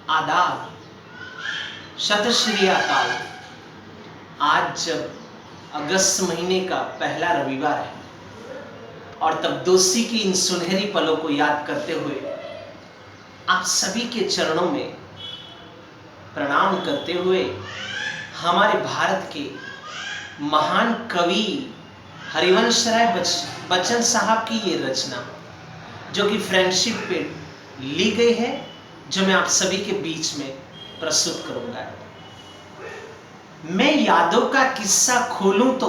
आदाब, शत श्री अकाल। आज जब अगस्त महीने का पहला रविवार है और तब दोस्ती की इन सुनहरी पलों को याद करते हुए आप सभी के चरणों में प्रणाम करते हुए हमारे भारत के महान कवि हरिवंश राय बच्चन साहब की ये रचना जो कि फ्रेंडशिप पे ली गई है, जो मैं आप सभी के बीच में प्रस्तुत करूंगा। मैं यादों का किस्सा खोलूं तो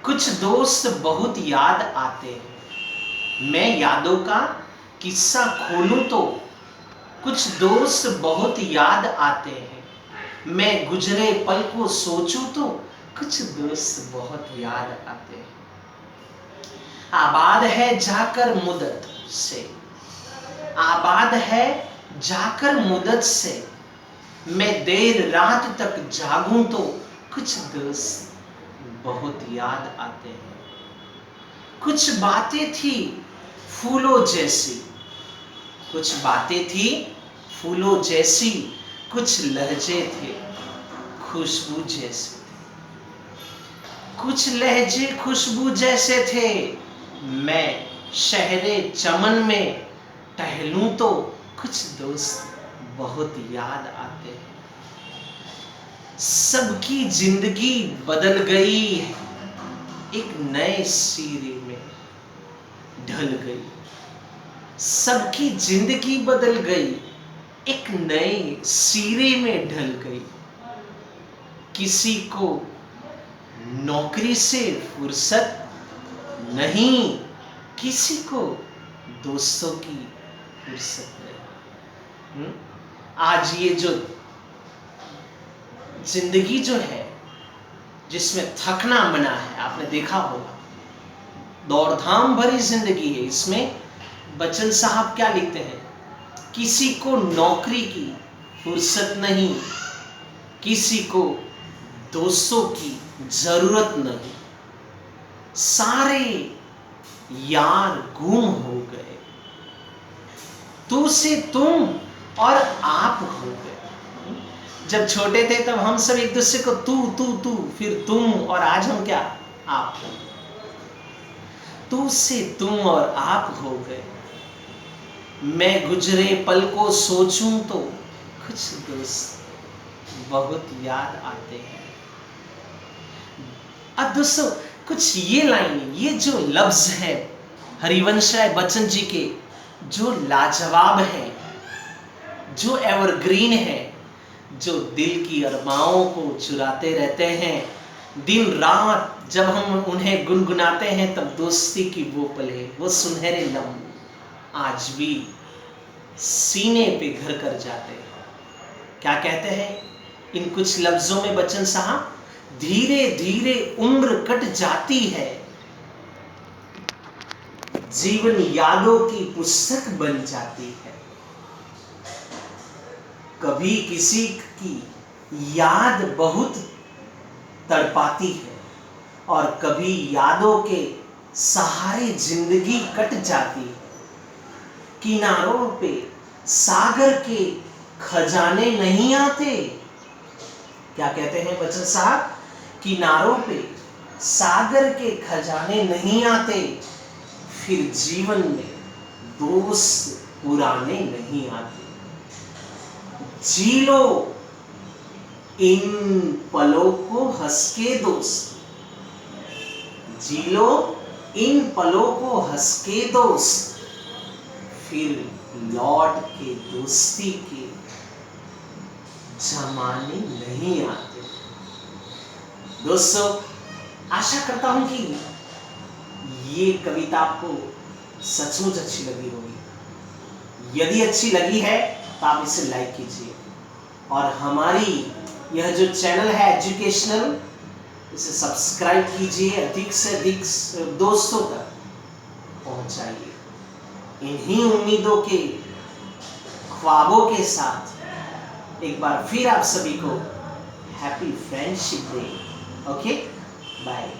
कुछ दोस्त बहुत याद आते हैं। मैं यादों का किस्सा खोलूं तो कुछ दोस्त बहुत याद आते हैं। मैं गुजरे पल को सोचूं तो कुछ दोस्त बहुत याद आते हैं। आबाद है जाकर मुद्दत से, आबाद है जाकर मुद्दत से, मैं देर रात तक जागूं तो कुछ दोस्त बहुत याद आते हैं। कुछ बातें थी फूलों जैसी, कुछ बातें थी फूलों जैसी, कुछ लहजे थे खुशबू जैसे, कुछ लहजे खुशबू जैसे थे। मैं शहरे चमन में टहलूं तो कुछ दोस्त बहुत याद आते हैं। सबकी जिंदगी बदल गई है, एक नए सिरे में ढल गई। सबकी जिंदगी बदल गई, एक नए सिरे में ढल गई। किसी को नौकरी से फुर्सत नहीं, किसी को दोस्तों की फुर्सत नहीं। आज ये जो जिंदगी जो है जिसमें थकना मना है, आपने देखा होगा, दौड़धाम भरी जिंदगी है। इसमें बच्चन साहब क्या लिखते हैं? किसी को नौकरी की फुर्सत नहीं, किसी को दोस्तों की जरूरत नहीं। सारे यार गुम हो गए, तू से तुम और आप हो गए। जब छोटे थे तब हम सब एक दूसरे को तू तू तू, फिर तुम, और आज हम क्या? आप हो। तू से तुम और आप हो गए। मैं गुजरे पल को सोचूं तो कुछ दोस्त बहुत याद आते हैं। अब दोस्तों कुछ ये लाइन, ये जो लफ्ज है हरिवंश राय बच्चन जी के, जो लाजवाब है, जो एवरग्रीन है, जो दिल की अरमाओं को चुराते रहते हैं। दिन रात जब हम उन्हें गुनगुनाते हैं तब दोस्ती की वो पले, वो सुनहरे लम्हे आज भी सीने पे घर कर जाते हैं। क्या कहते हैं इन कुछ लफ्जों में बच्चन साहब? धीरे धीरे उम्र कट जाती है, जीवन यादों की पुस्तक बन जाती है। कभी किसी की याद बहुत तड़पाती है और कभी यादों के सहारे जिंदगी कट जाती है। किनारों पे सागर के खजाने नहीं आते। क्या कहते हैं बच्चन साहब? किनारों पे सागर के खजाने नहीं आते, फिर जीवन में दोस्त पुराने नहीं आते। जी लो इन पलों को हंस के दोस्त, जी लो इन पलों को हंस के दोस्त, फिर लौट के दोस्ती के जमाने नहीं आते। दोस्तों आशा करता हूं कि ये कविता आपको सचमुच अच्छी लगी होगी। यदि अच्छी लगी है तो आप इसे लाइक कीजिए और हमारी यह जो चैनल है एजुकेशनल, इसे सब्सक्राइब कीजिए, अधिक से अधिक दोस्तों तक पहुंचाइए। इन्हीं उम्मीदों के ख्वाबों के साथ एक बार फिर आप सभी को happy friendship day. Okay, bye.